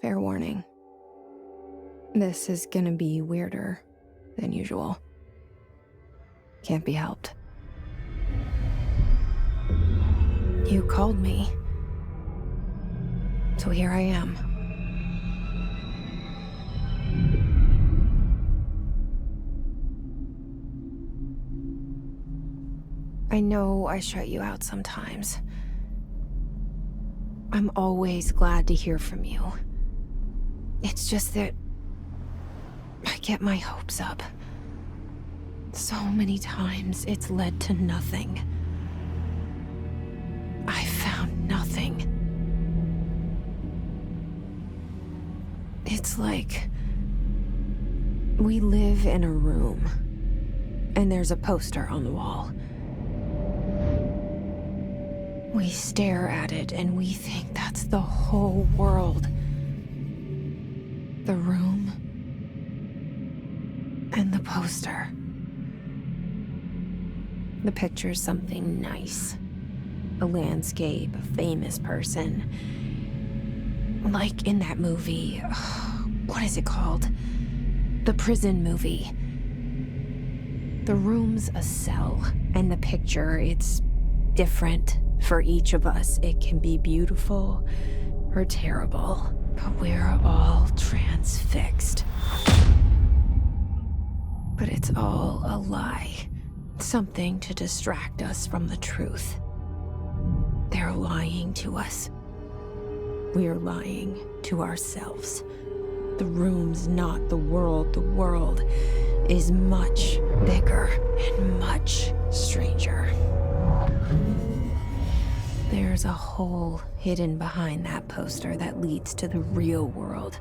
Fair warning. This is gonna be weirder than usual. Can't be helped. You called me. So here I am. I know I shut you out sometimes. I'm always glad to hear from you. It's just that I get my hopes up. So many times it's led to nothing. I found nothing. It's like we live in a room, and there's a poster on the wall. We stare at it and we think that's the whole world. The room and the poster. The picture's something nice. A landscape, a famous person. Like in that movie, what is it called? The prison movie. The room's a cell, and the picture, it's different for each of us. It can be beautiful or terrible, but we're all transfixed. But it's all a lie. Something to distract us from the truth. They're lying to us. We're lying to ourselves. The room's not the world. The world is much bigger and much stranger. There's a hole hidden behind that poster that leads to the real world.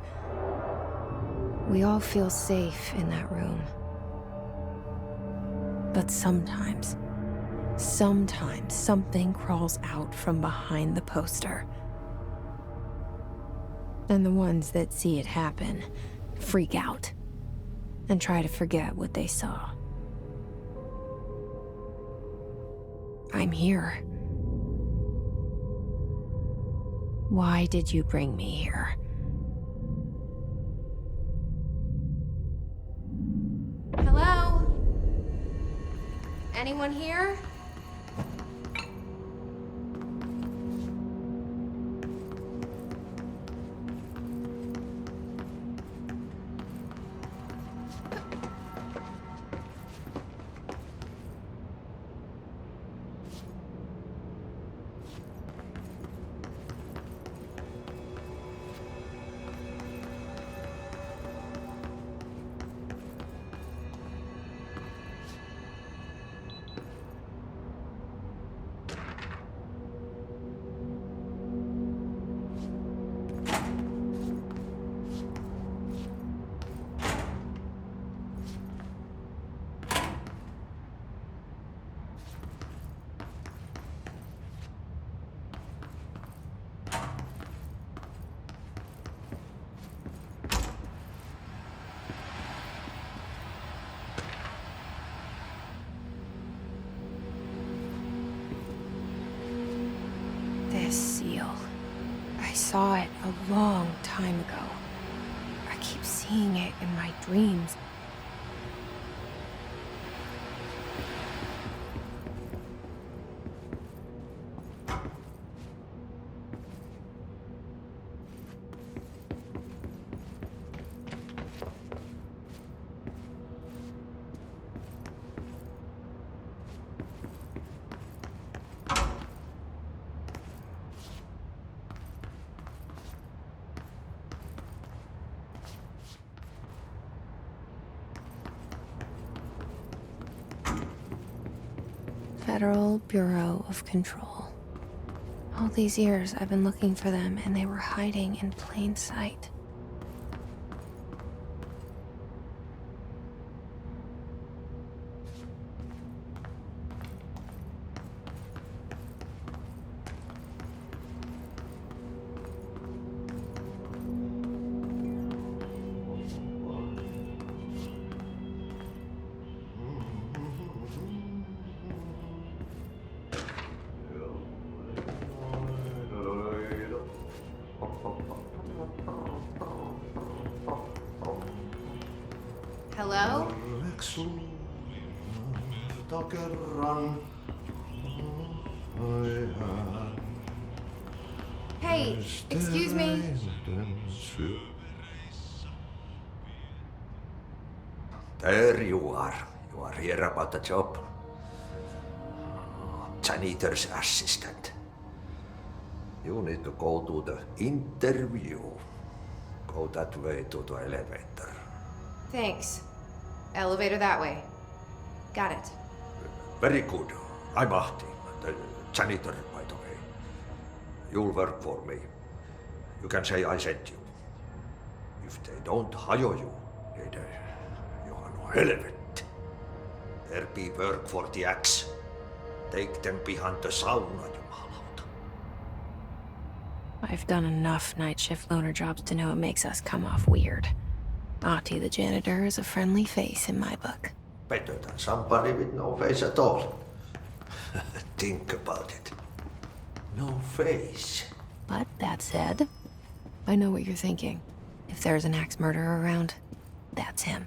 We all feel safe in that room. But sometimes something crawls out from behind the poster. And the ones that see it happen freak out and try to forget what they saw. I'm here. Why did you bring me here? Hello? Anyone here? This seal. I saw it a long time ago. I keep seeing it in my dreams. Federal Bureau of Control. All these years I've been looking for them, and they were hiding in plain sight. Hello? Hey, excuse me. There you are. You are here about the job. Janitor's assistant. You need to go to the interview. Go that way to the elevator. Thanks. Elevator that way. Got it. Very good. I'm Ahti, the janitor, by the way. You'll work for me. You can say I sent you. If they don't hire you, then you are no helvet. There be work for the axe. Take them behind the sauna, jumalauta. I've done enough night shift loner jobs to know it makes us come off weird. Ahti the janitor is a friendly face in my book. Better than somebody with no face at all. Think about it. No face. But that said, I know what you're thinking. If there's an axe murderer around, that's him.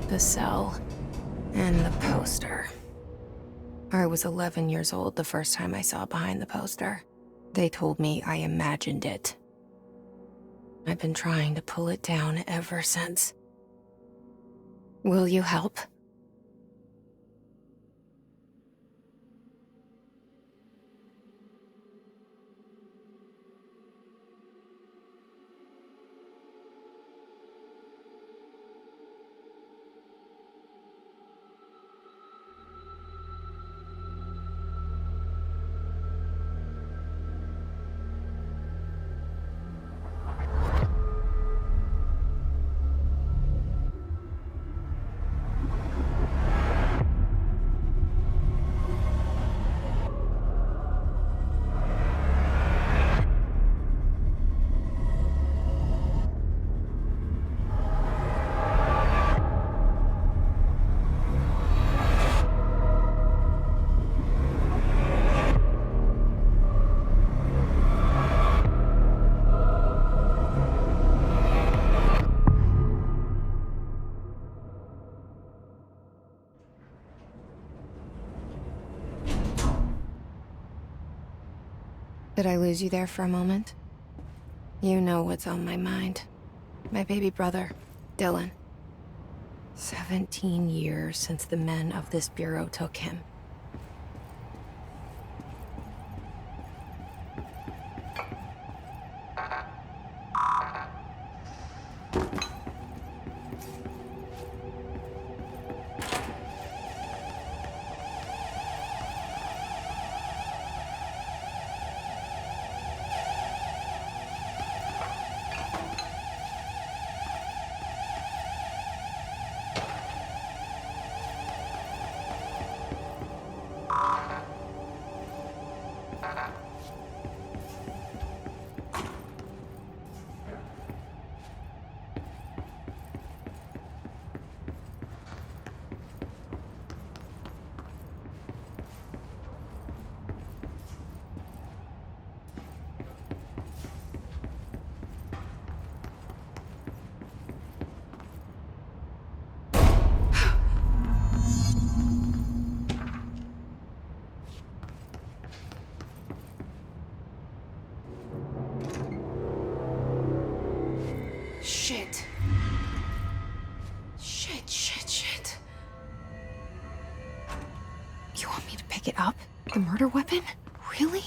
The cell and the poster. I was 11 years old the first time I saw behind the poster. They told me I imagined it. I've been trying to pull it down ever since. Will you help? Did I lose you there for a moment? You know what's on my mind. My baby brother, Dylan. 17 years since the men of this bureau took him. Shit. Shit. You want me to pick it up? The murder weapon? Really?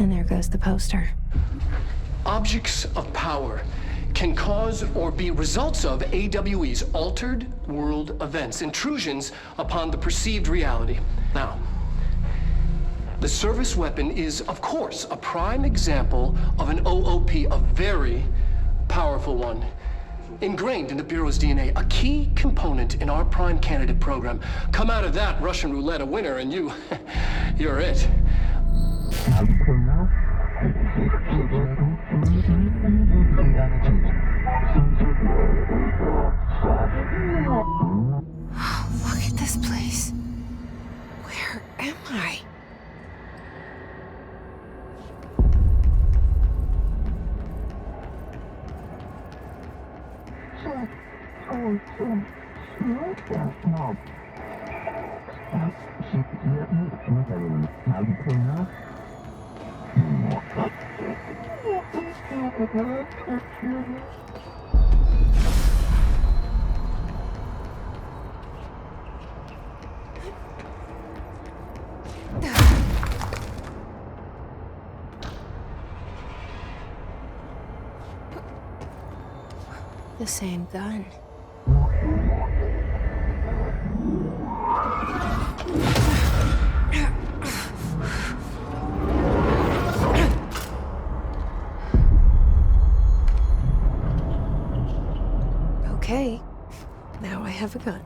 And there goes the poster. objects of power can cause or be results of AWE's altered world events, intrusions upon the perceived reality. Now, the service weapon is, of course, a prime example of an OOP, a very powerful one, ingrained in the Bureau's DNA, a key component in our prime candidate program. Come out of that Russian roulette a winner, and you're it. Oh, look at this place. Where am I? The same gun. Okay, now I have a gun.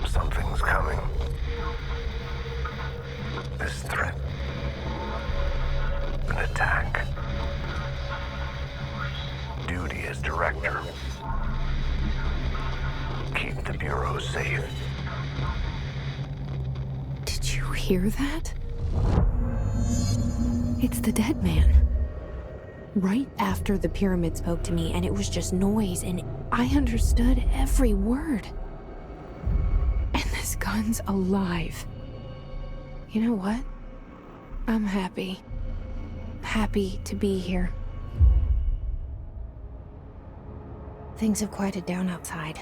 Something's coming. This threat. An attack. Duty as director. Keep the Bureau safe. Did you hear that? It's the dead man. Right after the pyramid spoke to me, and it was just noise, and I understood every word. And this gun's alive. You know what? I'm happy. Happy to be here. Things have quieted down outside.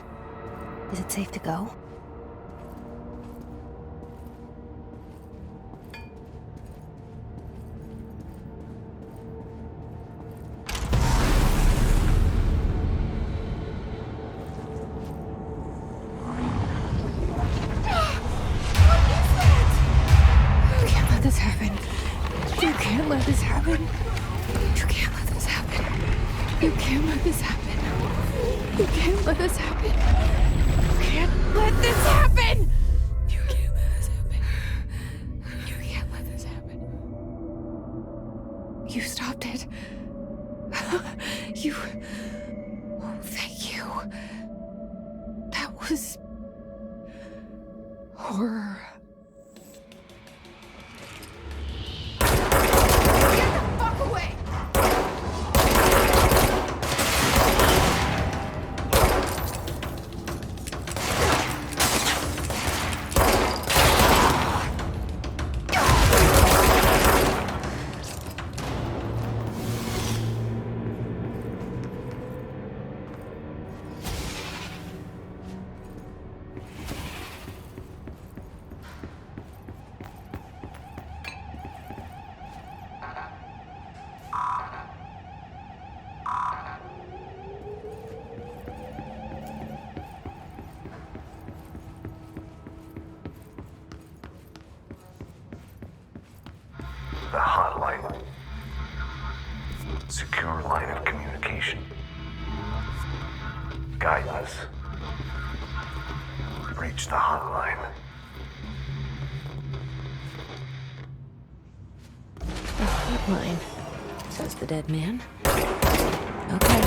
Is it safe to go? This happen. You can't let this happen. You can't let this happen. You can't let this happen. You can't let this happen. You can't let this happen. You can't let this happen. You can't let this happen. You stopped it. You. Oh, thank you. That was horror. Secure line of communication. Guidance. Reach the hotline. Hotline, says the dead man. Okay.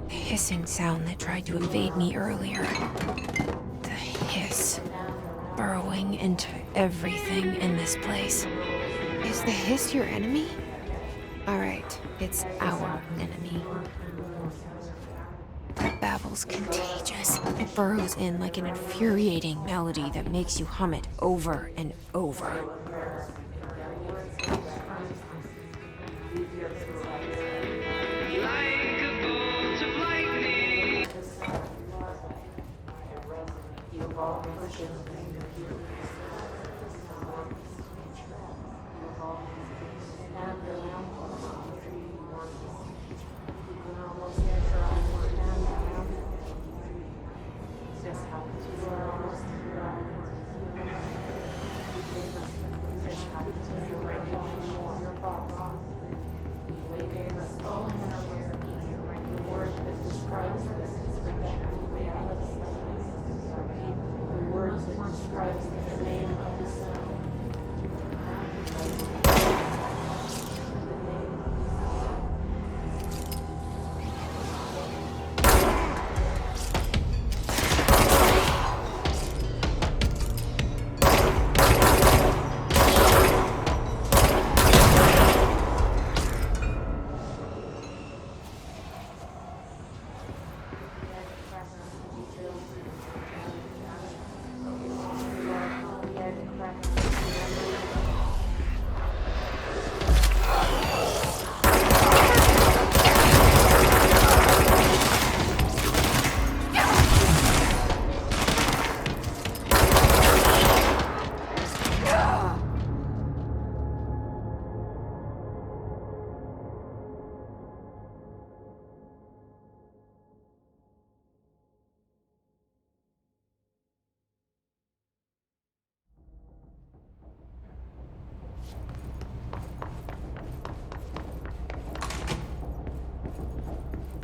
Hissing sound that tried to invade me earlier. The hiss, burrowing into everything in this place. Is the hiss your enemy? Alright, it's our enemy. That babble's contagious. It burrows in like an infuriating melody that makes you hum it over and over.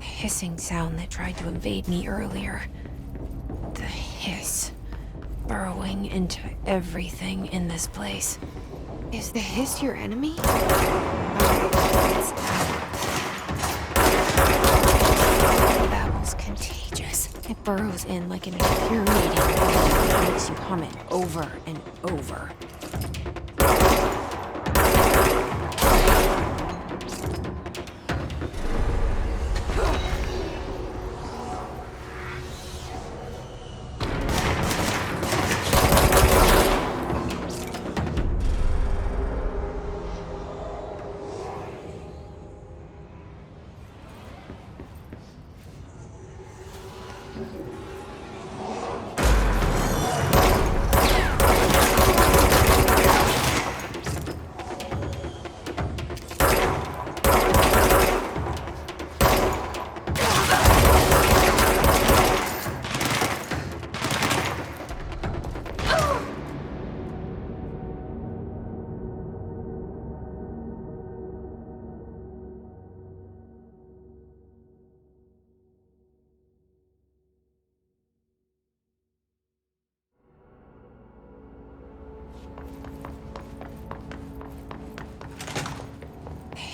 Hissing sound that tried to invade me earlier. The hiss, burrowing into everything in this place. Is the hiss your enemy? The babble's contagious. It burrows in like an infuriating melody that makes you hum it over and over.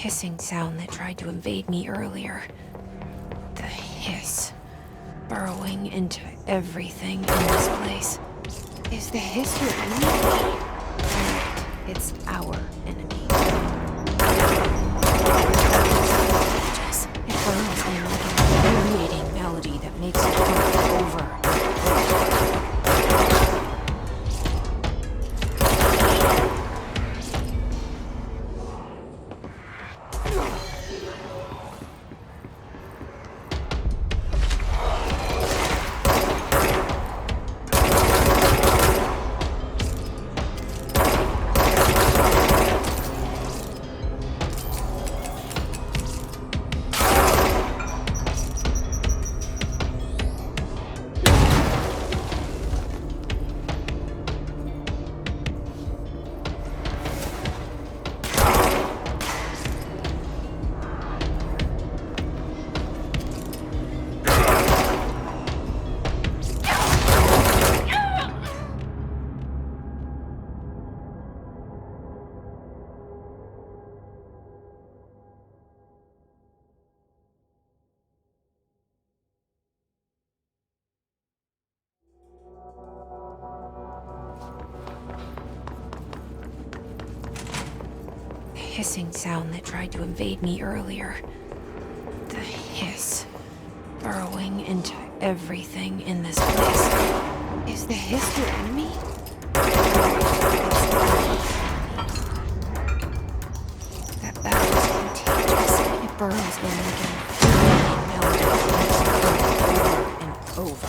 hissing sound that tried to invade me earlier. The hiss. Burrowing into everything in this place. Is the hiss your enemy? Alright, it's our enemy. It burns me like an infuriating melody that makes it come over and over. Hissing sound that tried to invade me earlier. The hiss. Burrowing into everything in this place. Is the hiss your enemy? That battle is contagious. It burns me like an infuriating melody that makes it come over and over.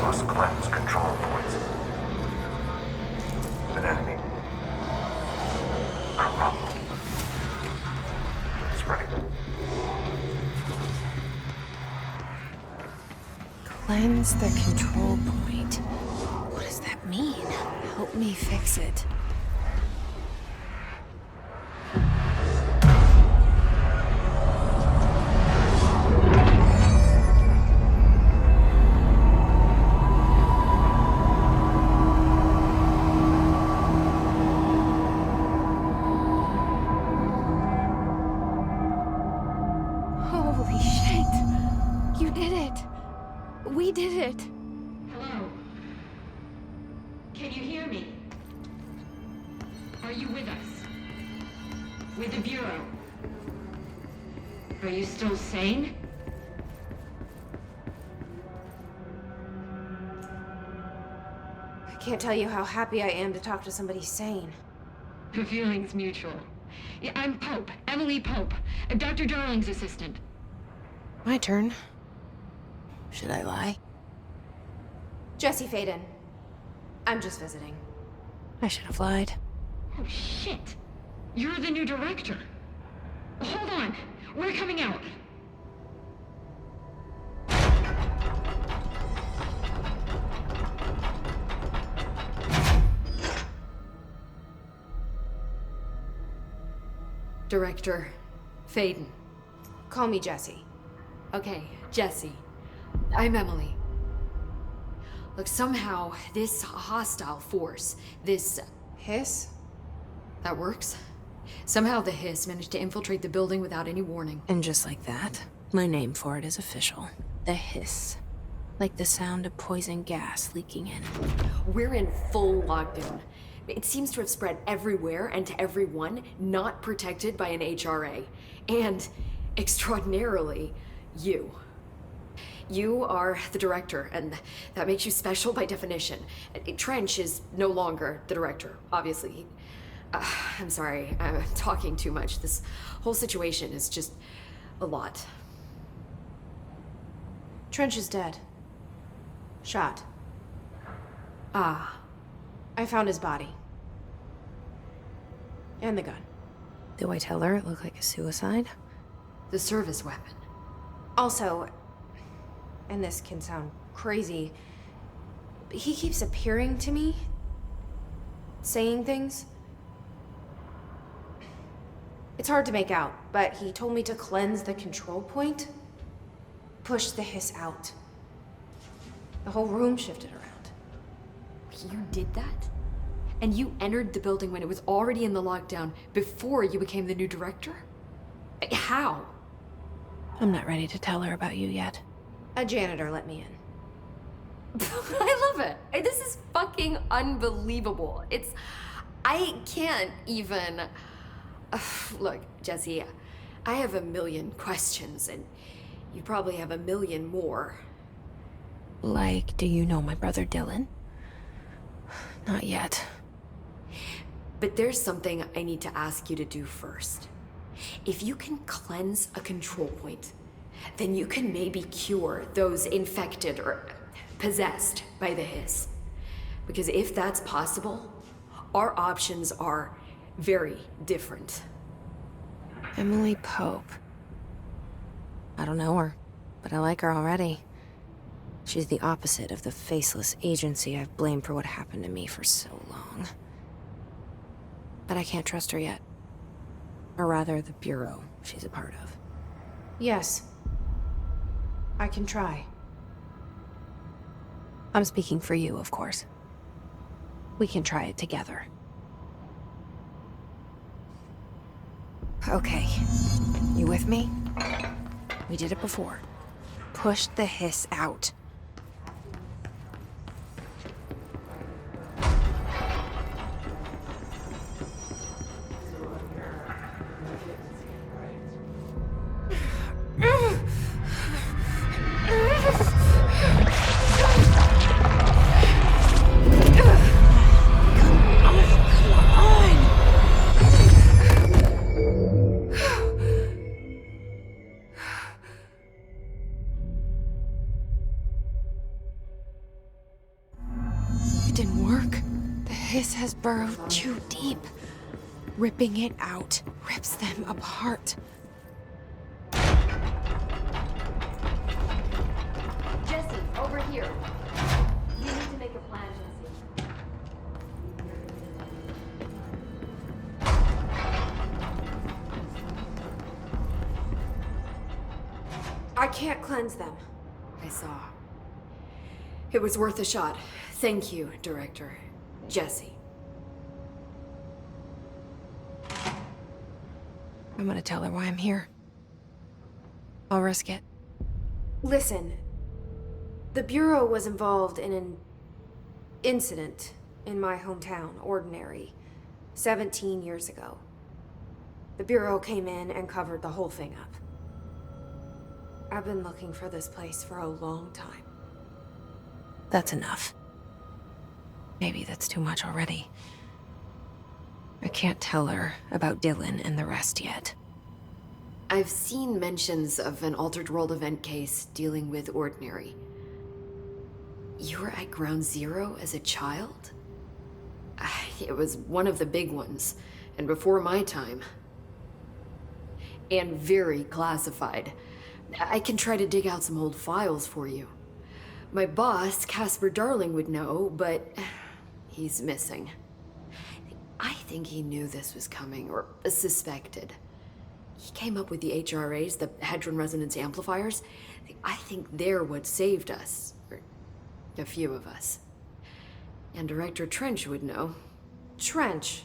Must cleanse control points. An enemy. Corrupt. It's ready. Cleanse the control point. What does that mean? Help me fix it. Holy shit! You did it! We did it! Hello? Can you hear me? Are you with us? With the Bureau? Are you still sane? I can't tell you how happy I am to talk to somebody sane. The feeling's mutual. Yeah, I'm Pope, Emily Pope, Dr. Darling's assistant. My turn. Should I lie? Jesse Faden. I'm just visiting. I should have lied. Oh, shit. You're the new director. Hold on. We're coming out. Director Faden. Call me Jesse. Okay, Jesse. I'm Emily. Look, somehow, this hostile force, this hiss, that works. Somehow the hiss managed to infiltrate the building without any warning. And just like that, my name for it is official. The hiss. Like the sound of poison gas leaking in. We're in full lockdown. It seems to have spread everywhere and to everyone not protected by an HRA. And, extraordinarily, you. You are the director, and that makes you special by definition. Trench is no longer the director, obviously. I'm sorry, I'm talking too much. This whole situation is just a lot. Trench is dead. Shot. Ah. I found his body. And the gun. Do I tell her it looked like a suicide? The service weapon. Also, and this can sound crazy, but he keeps appearing to me, saying things. It's hard to make out, but he told me to cleanse the control point, push the hiss out. The whole room shifted around. You did that? And you entered the building when it was already in the lockdown before you became the new director? How? I'm not ready to tell her about you yet. A janitor let me in. I love it. This is fucking unbelievable. I can't even... Look, Jesse, I have a million questions, and you probably have a million more. Like, do you know my brother Dylan? Not yet. But there's something I need to ask you to do first. If you can cleanse a control point, then you can maybe cure those infected or possessed by the hiss. Because if that's possible, our options are very different. Emily Pope. I don't know her, but I like her already. She's the opposite of the faceless agency I've blamed for what happened to me for so long. But I can't trust her yet. Or rather, the Bureau she's a part of. Yes. I can try. I'm speaking for you, of course. We can try it together. Okay. You with me? We did it before. Push the hiss out. It didn't work. The hiss has burrowed too deep. Ripping it out rips them apart. Jesse, over here. You need to make a plan, Jesse. I can't cleanse them. I saw. It was worth a shot. Thank you, Director. Jesse. I'm gonna tell her why I'm here. I'll risk it. Listen, the Bureau was involved in an incident in my hometown, Ordinary, 17 years ago. The Bureau came in and covered the whole thing up. I've been looking for this place for a long time. That's enough. Maybe that's too much already. I can't tell her about Dylan and the rest yet. I've seen mentions of an Altered World event case dealing with Ordinary. You were at Ground Zero as a child? It was one of the big ones, and before my time. And very classified. I can try to dig out some old files for you. My boss, Casper Darling, would know, but he's missing. I think he knew this was coming, or suspected. He came up with the HRAs, the Hadron Resonance Amplifiers. I think they're what saved us. Or A few of us. And Director Trench would know. Trench.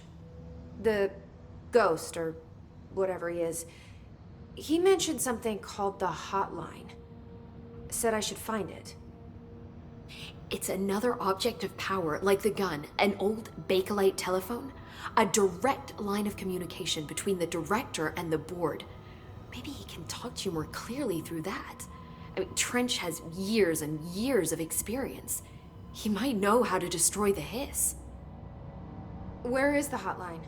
The ghost, or whatever he is. He mentioned something called the hotline. Said I should find it. It's another object of power, like the gun, an old Bakelite telephone. A direct line of communication between the director and the board. Maybe he can talk to you more clearly through that. I mean, Trench has years and years of experience. He might know how to destroy the hiss. Where is the hotline?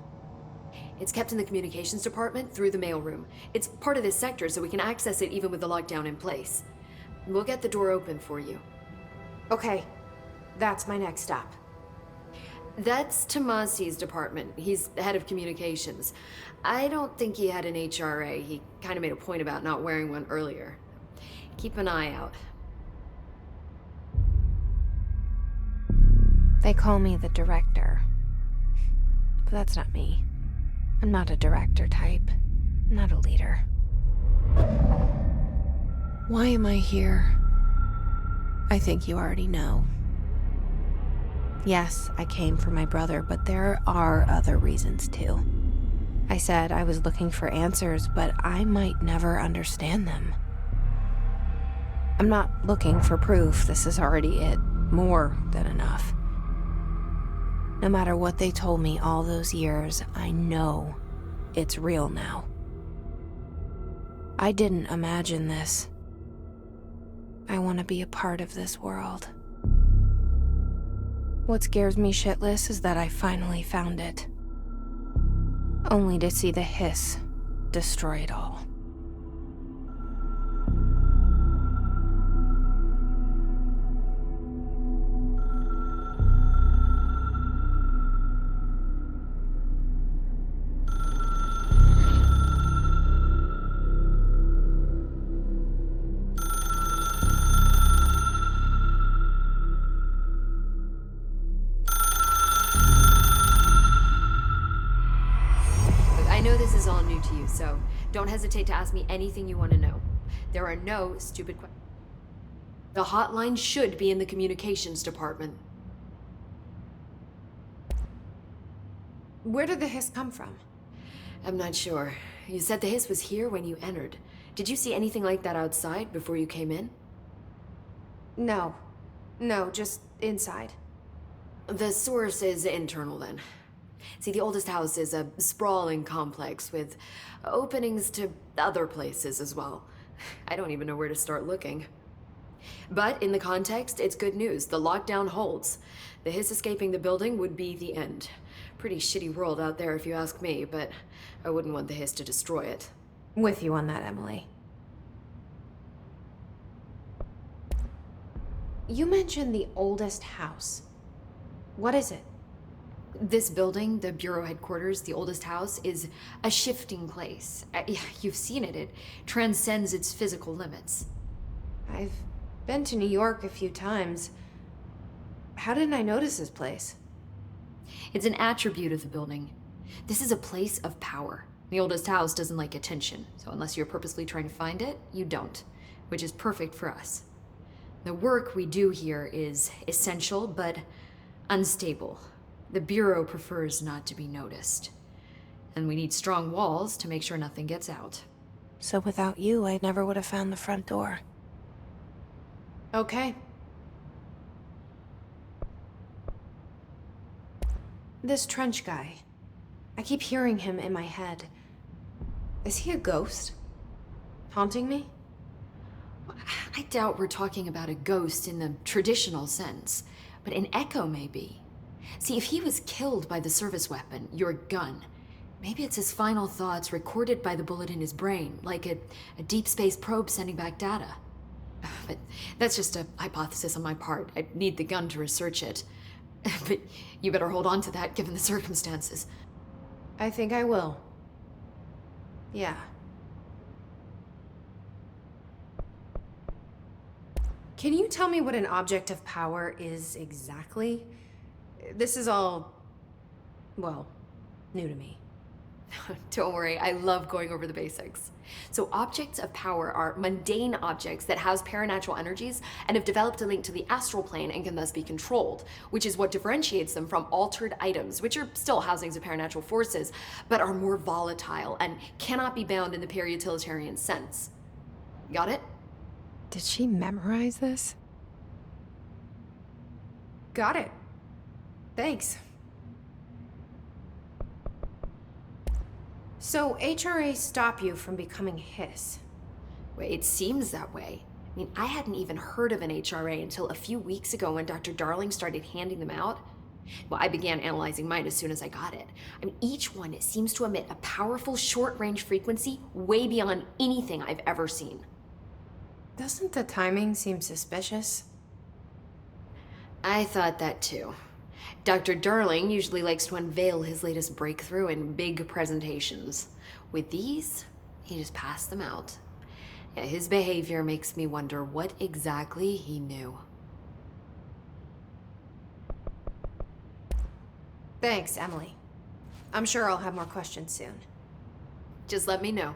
It's kept in the communications department through the mailroom. It's part of this sector, so we can access it even with the lockdown in place. We'll get the door open for you. Okay, that's my next stop. That's Tomasi's department. He's head of communications. I don't think he had an HRA. He kind of made a point about not wearing one earlier. Keep an eye out. They call me the director. But that's not me. I'm not a director type. I'm not a leader. Why am I here? I think you already know. Yes, I came for my brother, but there are other reasons too. I said I was looking for answers, but I might never understand them. I'm not looking for proof. This is already it. More than enough. No matter what they told me all those years, I know it's real now. I didn't imagine this. I want to be a part of this world. What scares me shitless is that I finally found it. Only to see the hiss destroy it all. I know this is all new to you, so don't hesitate to ask me anything you want to know. There are no stupid questions. The hotline should be in the communications department. Where did the hiss come from? I'm not sure. You said the hiss was here when you entered. Did you see anything like that outside before you came in? No. No, just inside. The source is internal then. See, the oldest house is a sprawling complex with openings to other places as well. I don't even know where to start looking. But in the context, it's good news. The lockdown holds. The hiss escaping the building would be the end. Pretty shitty world out there if you ask me, but I wouldn't want the hiss to destroy it. With you on that, Emily. You mentioned the oldest house. What is it? This building, the Bureau headquarters, the oldest house, is a shifting place. You've seen it. It transcends its physical limits. I've been to New York a few times. How didn't I notice this place? It's an attribute of the building. This is a place of power. The oldest house doesn't like attention, so unless you're purposely trying to find it, you don't, which is perfect for us. The work we do here is essential, but unstable. The Bureau prefers not to be noticed. And we need strong walls to make sure nothing gets out. So without you, I never would have found the front door. Okay. This Trench guy. I keep hearing him in my head. Is he a ghost? Haunting me? I doubt we're talking about a ghost in the traditional sense, but an echo maybe. See, if he was killed by the service weapon, your gun, maybe it's his final thoughts recorded by the bullet in his brain, like a deep space probe sending back data. But that's just a hypothesis on my part. I need the gun to research it. But you better hold on to that given the circumstances. I think I will. Yeah. Can you tell me what an object of power is exactly? This is all, well, new to me. Don't worry, I love going over the basics. So objects of power are mundane objects that house paranatural energies and have developed a link to the astral plane and can thus be controlled, which is what differentiates them from altered items, which are still housings of paranatural forces, but are more volatile and cannot be bound in the peri-utilitarian sense. Got it? Did she memorize this? Got it. Thanks. So HRA stop you from becoming Hiss? Wait, it seems that way. I mean, I hadn't even heard of an HRA until a few weeks ago when Dr. Darling started handing them out. Well, I began analyzing mine as soon as I got it. I mean, each one seems to emit a powerful short-range frequency way beyond anything I've ever seen. Doesn't the timing seem suspicious? I thought that too. Dr. Darling usually likes to unveil his latest breakthrough in big presentations. With these, he just passed them out. Yeah, his behavior makes me wonder what exactly he knew. Thanks, Emily. I'm sure I'll have more questions soon. Just let me know.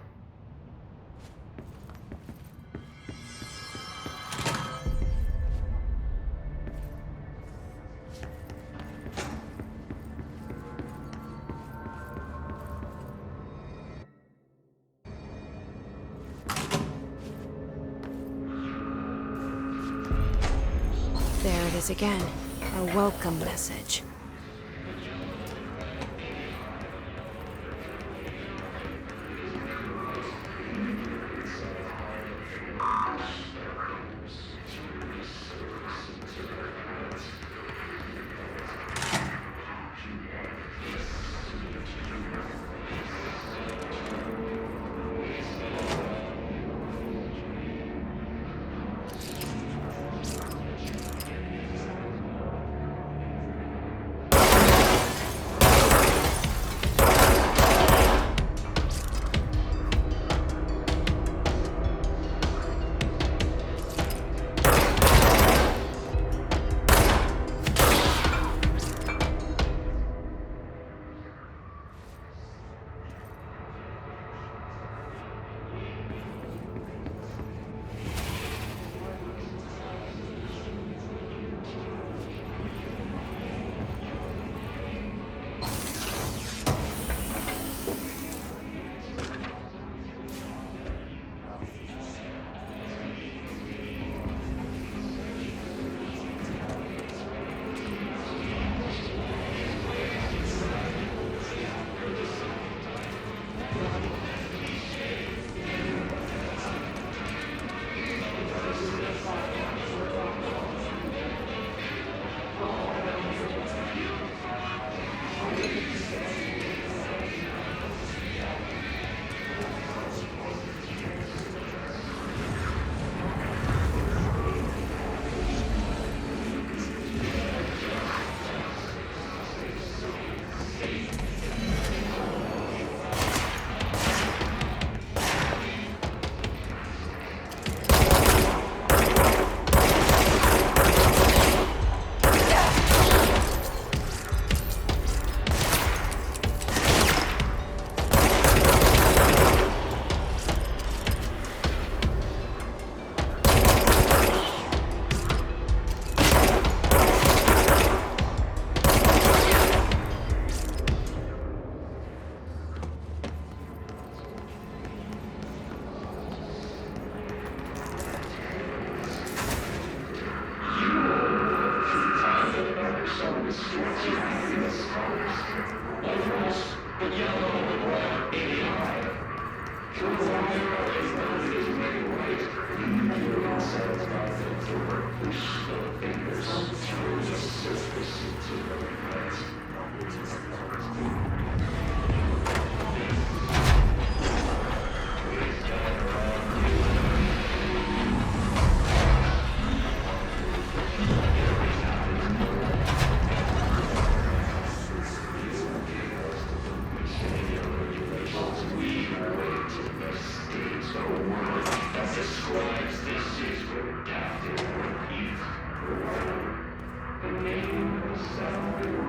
There it is again. A welcome message.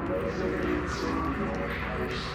Resonates in your house.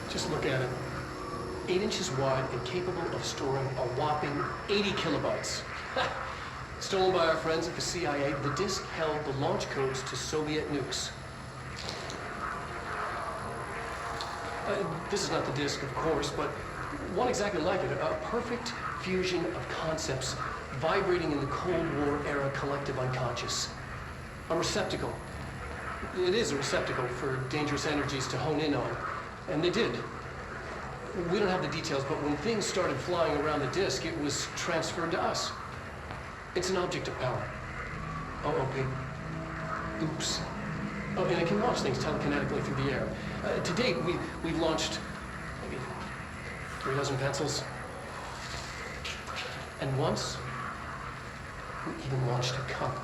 Just look at it. 8 inches wide and capable of storing a whopping 80 kilobytes. Stolen by our friends at the CIA, the disk held the launch codes to Soviet nukes. This is not the disk, of course, but one exactly like it. A perfect fusion of concepts vibrating in the Cold War era collective unconscious. A receptacle. It is a receptacle for dangerous energies to hone in on. And they did. We don't have the details, but when things started flying around the disk, it was transferred to us. It's an object of power. Oh, okay. Oops. Oh, and it can launch things telekinetically through the air. To date, we've launched maybe 3 dozen pencils. And once, we even launched a cup.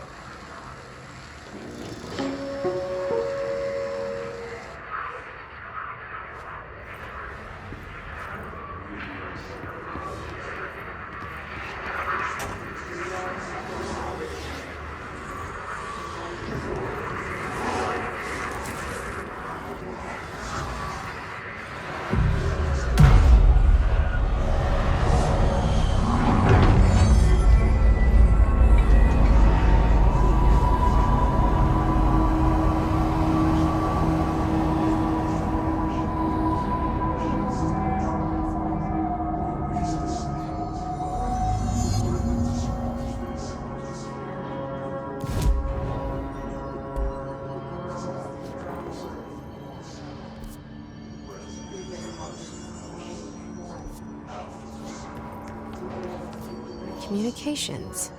communications.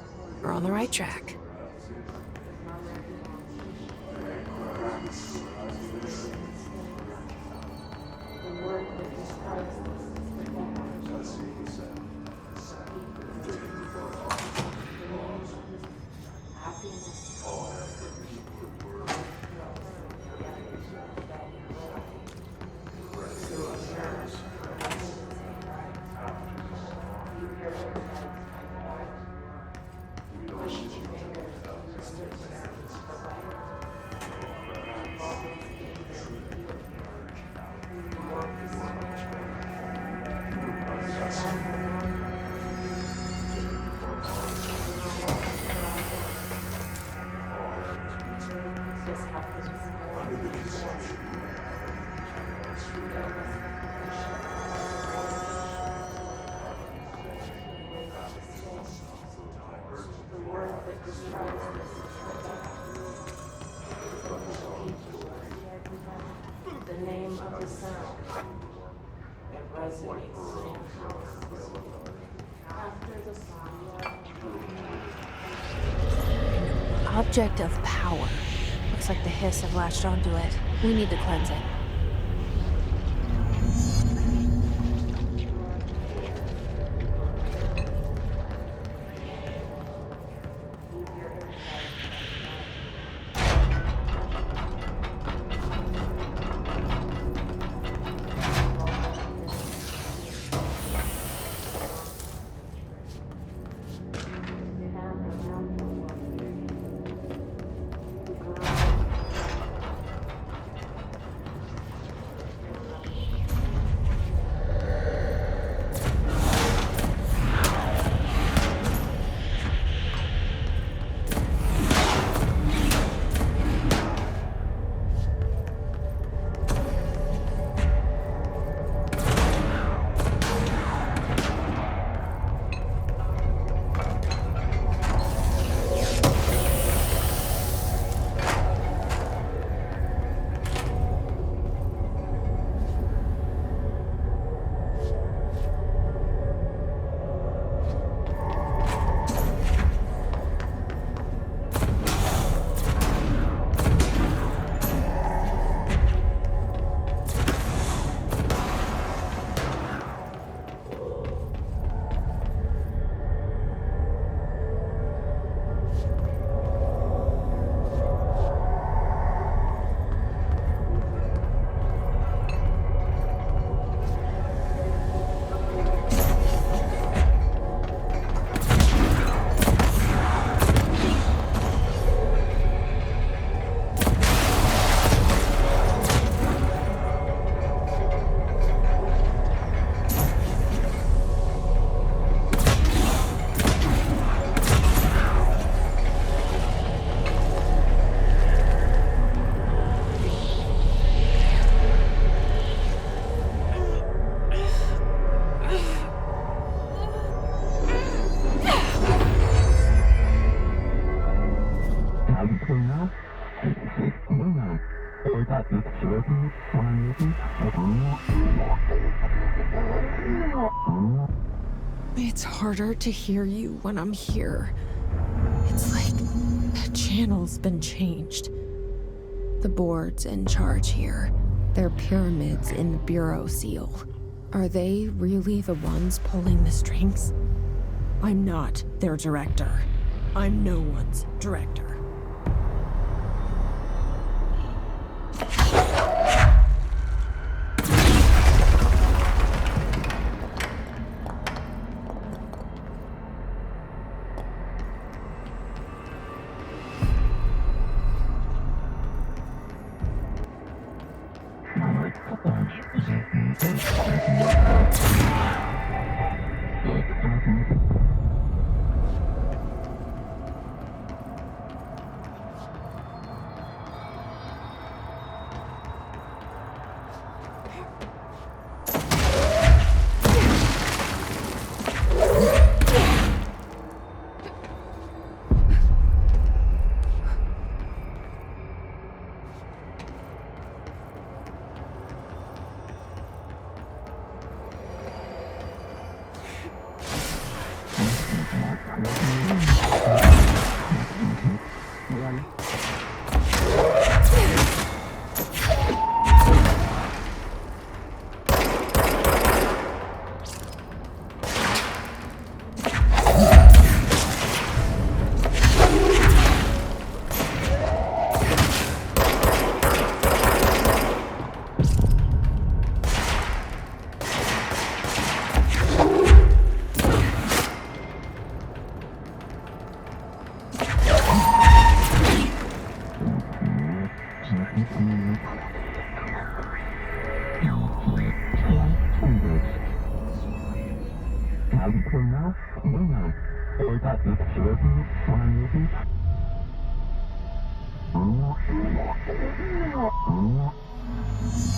We're on the right track. The name of the sound. It resonates. After the sound. Object of power. Looks like the hiss have latched onto it. We need to cleanse it. It's harder to hear you when I'm here. It's like the channel's been changed. The board's in charge here. They're pyramids in the Bureau seal. Are they really the ones pulling the strings? I'm not their director. I'm no one's director.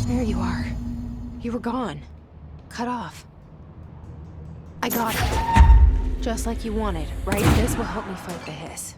There you are. You were gone. Cut off. I got it. Just like you wanted, right? This will help me fight the hiss.